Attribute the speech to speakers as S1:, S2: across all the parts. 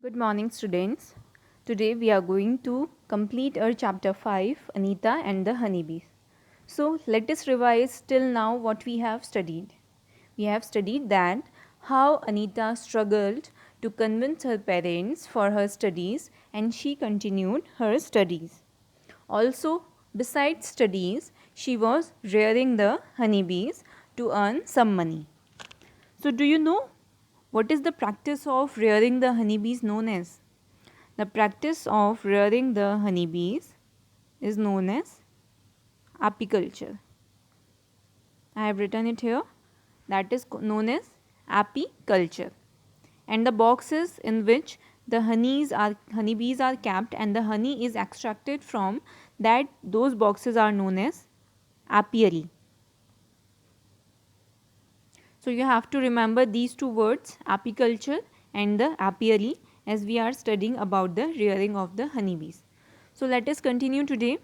S1: Good morning, students. Today we are going to complete our chapter 5, Anita and the Honeybees. So let us revise till now what we have studied. We have studied that how Anita struggled to convince her parents for her studies and she continued her studies. Also, besides studies, she was rearing the honeybees to earn some money. So, do you know what is the practice of rearing the honeybees known as? The practice of rearing the honeybees is known as apiculture. I have written it here. That is known as apiculture. And the boxes in which the honeybees are kept and the honey is extracted from those boxes are known as apiary. So you have to remember these two words, apiculture and the apiary, as we are studying about the rearing of the honeybees. So let us continue today.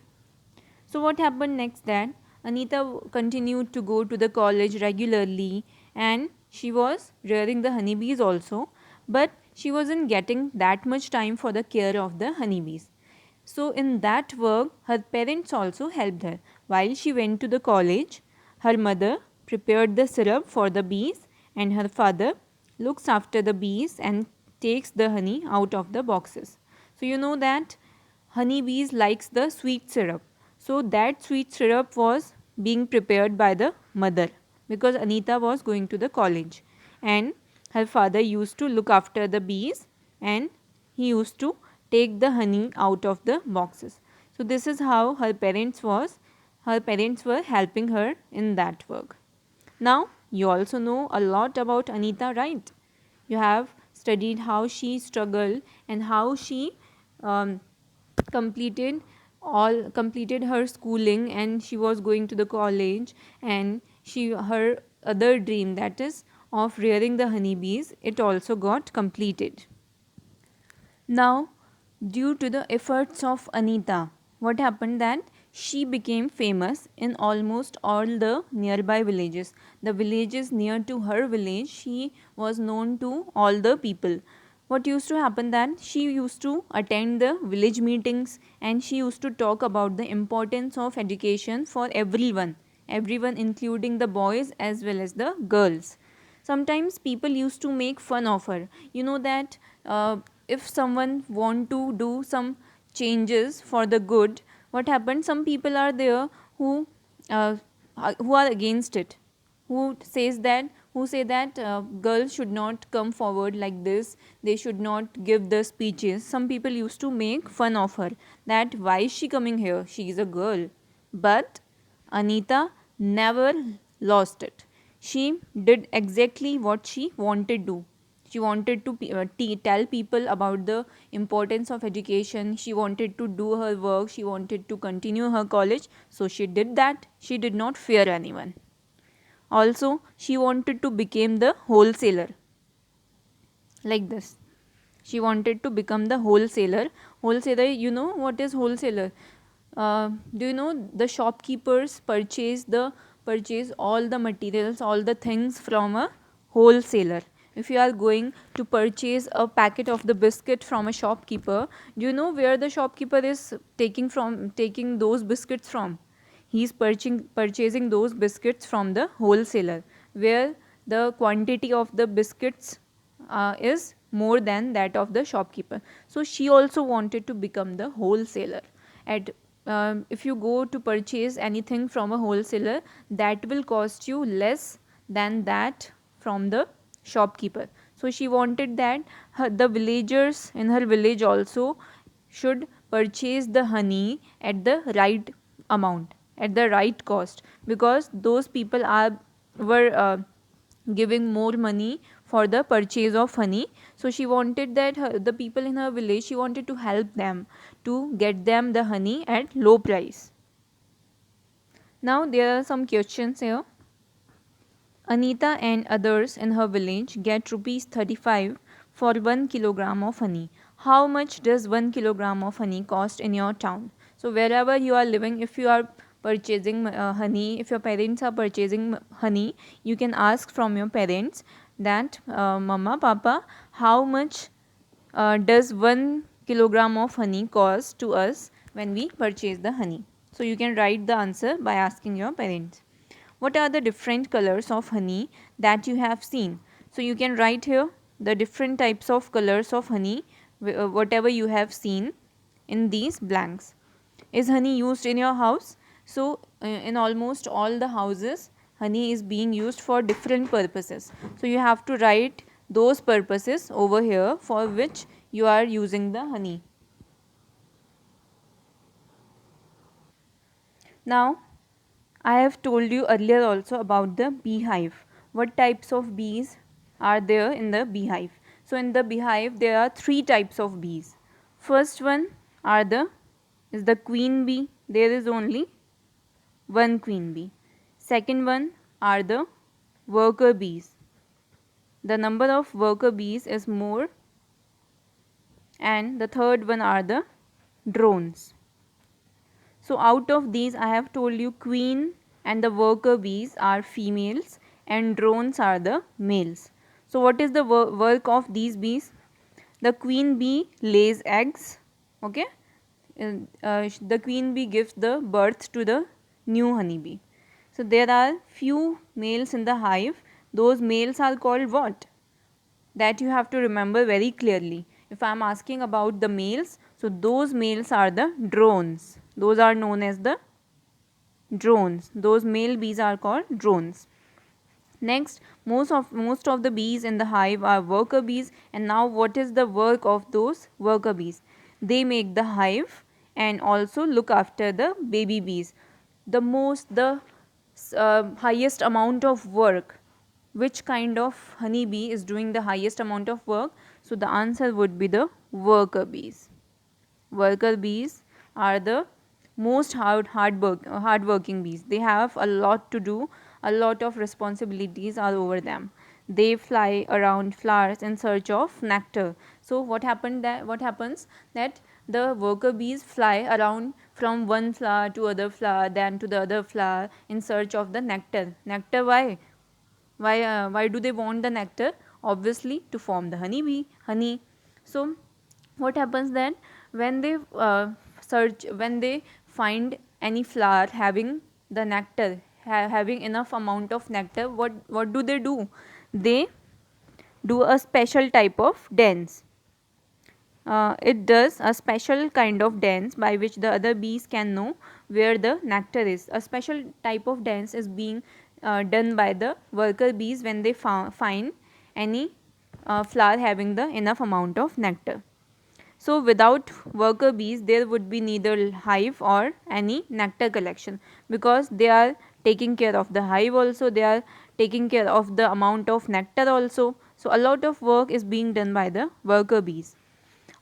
S1: So what happened next then? Anita continued to go to the college regularly and she was rearing the honeybees also, but she wasn't getting that much time for the care of the honeybees. So in that work, her parents also helped her. While she went to the college, her mother prepared the syrup for the bees and her father looks after the bees and takes the honey out of the boxes. So you know that honeybees likes the sweet syrup. So that sweet syrup was being prepared by the mother because Anita was going to the college and her father used to look after the bees and he used to take the honey out of the boxes. So this is how her parents were helping her in that work. Now you also know a lot about Anita, right? You have studied how she struggled and how she um, completed completed her schooling and she was going to the college and her other dream, that is of rearing the honeybees, it also got completed. Now, due to the efforts of Anita, what happened that she became famous in almost all the nearby villages. The villages near to her village, she was known to all the people. What used to happen that she used to attend the village meetings and she used to talk about the importance of education for everyone including the boys as well as the girls. Sometimes people used to make fun of her. You know that if someone want to do some changes for the good, what happens, some people are there uh, who are against it, who say that girls should not come forward like this, they should not give the speeches. Some people used to make fun of her that why is she coming here, she is a girl. But Anita never lost it. She did exactly what she wanted to. She wanted to tell people about the importance of education. She wanted to do her work. She wanted to continue her college. So she did that. She did not fear anyone. Also, she wanted to become the wholesaler. Like this. She wanted to become the wholesaler. Wholesaler, you know what is wholesaler? Do you know the shopkeepers purchase all the materials, all the things from a wholesaler? If you are going to purchase a packet of the biscuit from a shopkeeper, do you know where the shopkeeper is taking those biscuits from? He is purchasing those biscuits from the wholesaler, where the quantity of the biscuits is more than that of the shopkeeper. So she also wanted to become the wholesaler. At if you go to purchase anything from a wholesaler, that will cost you less than that from the shopkeeper. So she wanted that the villagers in her village also should purchase the honey at the right amount, at the right cost, because those people were giving more money for the purchase of honey. So she wanted that the people in her village, she wanted to help them to get them the honey at low price. Now there are some questions here. Anita and others in her village get rupees 35 for 1 kilogram of honey. How much does 1 kilogram of honey cost in your town? So wherever you are living, if you are purchasing honey, if your parents are purchasing honey, you can ask from your parents that mama, papa, how much does 1 kilogram of honey cost to us when we purchase the honey? So you can write the answer by asking your parents. What are the different colors of honey that you have seen? So you can write here the different types of colors of honey, whatever you have seen in these blanks. Is honey used in your house? So in almost all the houses, honey is being used for different purposes. So you have to write those purposes over here for which you are using the honey. Now, I have told you earlier also about the beehive. What types of bees are there in the beehive? So in the beehive there are 3 types of bees. First one are the is the queen bee. There is only one queen bee. Second one are the worker bees. The number of worker bees is more. And the third one are the drones. So out of these I have told you queen and the worker bees are females and drones are the males. So what is the work of these bees? The queen bee lays eggs, okay. The queen bee gives the birth to the new honeybee. So there are few males in the hive. Those males are called what? That you have to remember very clearly. If I am asking about the males, so those males are the drones. Those are known as the drones. Those male bees are called drones. Next, most of the bees in the hive are worker bees. And now what is the work of those worker bees? They make the hive and also look after the baby bees. The highest amount of work, which kind of honeybee is doing the highest amount of work? So the answer would be the worker bees. Worker bees are the most hardworking bees. They have a lot to do, a lot of responsibilities are over them. They fly around flowers in search of nectar. So what happens that the worker bees fly around from one flower to other flower, then to the other flower in search of the nectar. Nectar, why? Why do they want the nectar? Obviously to form the honey. So what happens then when they when they find any flower having the nectar, having enough amount of nectar, what do? They do a special type of dance. It does a special kind of dance by which the other bees can know where the nectar is. A special type of dance is being done by the worker bees when they find any flower having the enough amount of nectar. So without worker bees, there would be neither hive or any nectar collection, because they are taking care of the hive also, they are taking care of the amount of nectar also. So a lot of work is being done by the worker bees.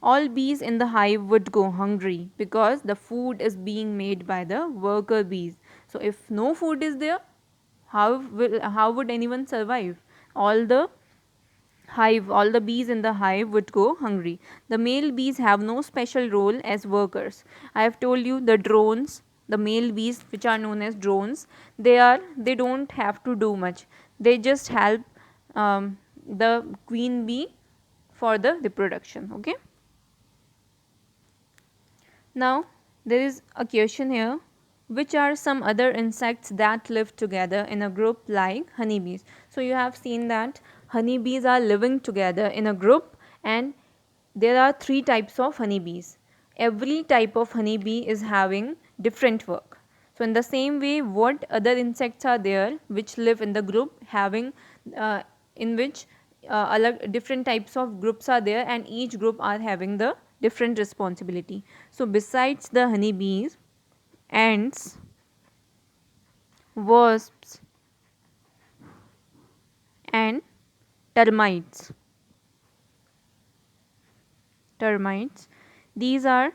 S1: All bees in the hive would go hungry because the food is being made by the worker bees. So if no food is there, how would anyone survive? All the bees in the hive would go hungry. The male bees have no special role as workers. I have told you the drones, the male bees which are known as drones, they don't have to do much. They just help the queen bee for the reproduction. Okay. Now there is a question here. Which are some other insects that live together in a group like honeybees? So you have seen that honeybees are living together in a group, and there are 3 types of honeybees. Every type of honeybee is having different work. So in the same way, what other insects are there which live in the group having in which different types of groups are there, and each group are having the different responsibility. So besides the honeybees, ants, wasps, and termites. Termites. These are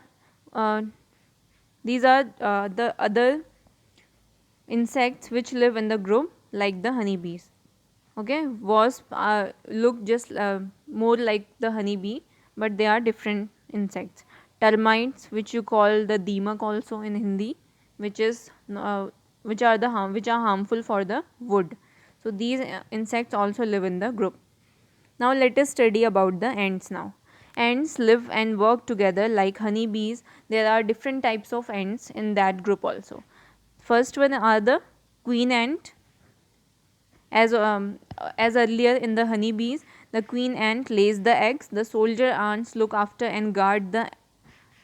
S1: uh, the other insects which live in the group like the honeybees. Okay, wasps look just more like the honeybee, but they are different insects. Termites, which you call the deemak also in Hindi, which is which are harmful for the wood. So these insects also live in the group. Now let us study about the ants now. ants live and work together like honeybees. There are different types of ants in that group also. First one are the queen ant. As earlier in the honeybees, the queen ant lays the eggs. The soldier ants look after and guard the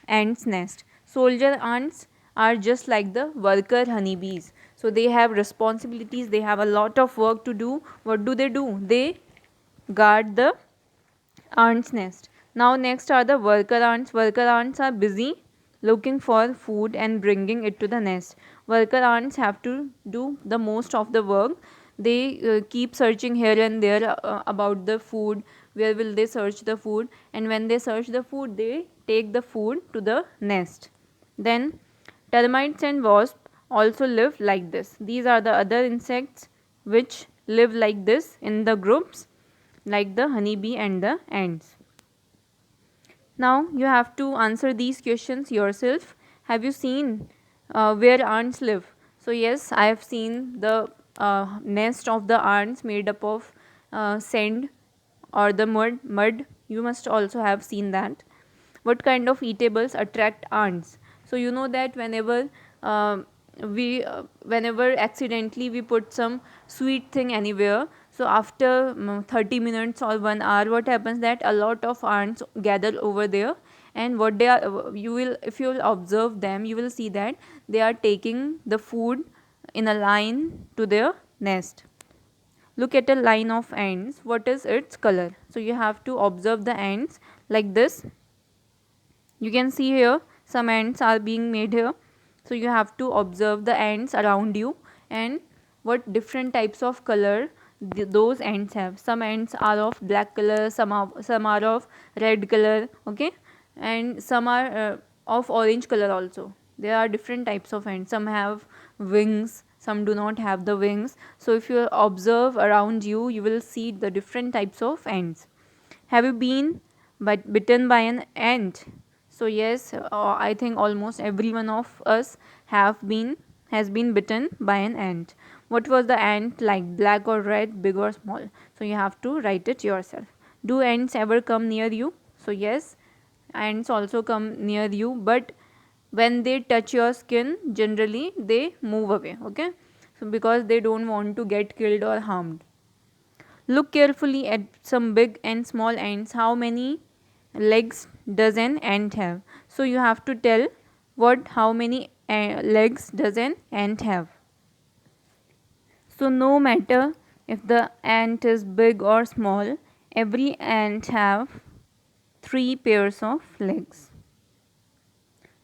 S1: ants nest. Soldier ants are just like the worker honeybees, so they have responsibilities, they have a lot of work to do. What do? They guard the ants nest. Now next are the worker ants. Worker ants are busy looking for food and bringing it to the nest. Worker ants have to do the most of the work. They keep searching here and there about the food. Where will they search the food? And when they search the food, they take the food to the nest. Then termites and wasps also live like this. These are the other insects which live like this in the groups, like the honeybee and the ants. Now you have to answer these questions yourself. Have you seen where ants live? So yes, I have seen the nest of the ants made up of sand or the mud. You must also have seen that. What kind of eatables attract ants? So you know that whenever accidentally we put some sweet thing anywhere, so after 30 minutes or 1 hour, what happens that a lot of ants gather over there. And what they are, you will, if you will observe them, you will see that they are taking the food in a line to their nest. Look at a line of ants. What is its color? So you have to observe the ants like this. You can see here some ants are being made here. So you have to observe the ants around you and what different types of color those ants have. Some ants are of black color, some are of red color, okay, and some are of orange color also. There are different types of ants. Some have wings, some do not have the wings. So if you observe around you, you will see the different types of ants. Have you been bitten by an ant? So yes, I think almost every one of us has been bitten by an ant. What was the ant like? Black or red, big or small? So you have to write it yourself. Do ants ever come near you? So yes, ants also come near you, but when they touch your skin, generally they move away. Okay, so because they don't want to get killed or harmed. Look carefully at some big and small ants. How many legs does an ant have? So you have to tell how many legs does an ant have. So no matter if the ant is big or small, every ant have 3 pairs of legs.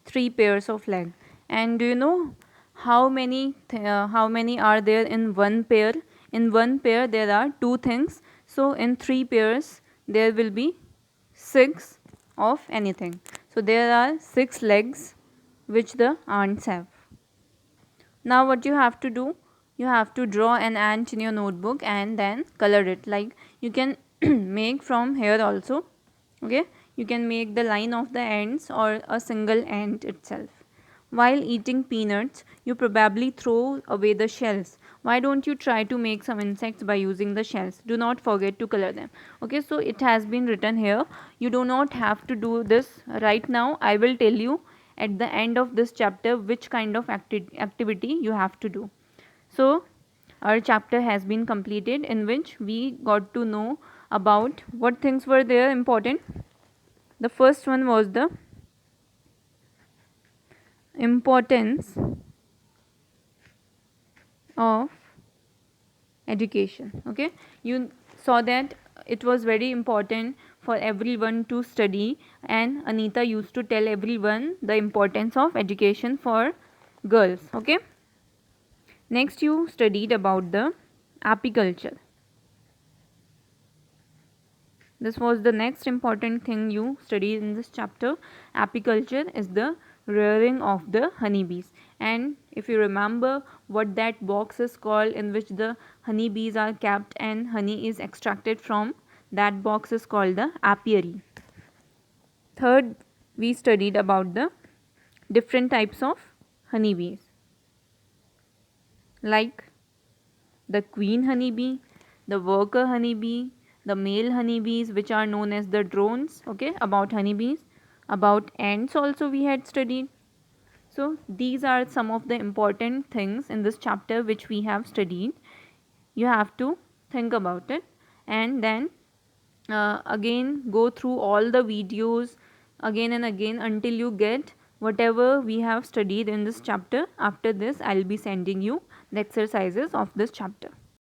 S1: 3 pairs of legs. And do you know how many are there in one pair? In one pair there are 2 things. So in 3 pairs there will be 6 of anything. So there are 6 legs which the ants have. Now what you have to do, you have to draw an ant in your notebook and then color it. Like you can make from here also. Okay, you can make the line of the ants or a single ant itself. While eating peanuts, you probably throw away the shells. Why don't you try to make some insects by using the shells? Do not forget to color them. Okay, so it has been written here. You do not have to do this right now. I will tell you at the end of this chapter which kind of activity you have to do. So our chapter has been completed, in which we got to know about what things were there important. The first one was the importance of education. Okay, you saw that it was very important for everyone to study, and Anita used to tell everyone the importance of education for girls. Okay, next you studied about the apiculture. This was the next important thing you studied in this chapter. Apiculture is the rearing of the honeybees. And if you remember what that box is called in which the honeybees are kept and honey is extracted from, that box is called the apiary. Third, we studied about the different types of honeybees, like the queen honeybee, the worker honeybee, the male honeybees which are known as the drones, okay, about honeybees, about ants also we had studied. So these are some of the important things in this chapter which we have studied. You have to think about it, and then again go through all the videos again and again until you get whatever we have studied in this chapter. After this I'll be sending you the exercises of this chapter.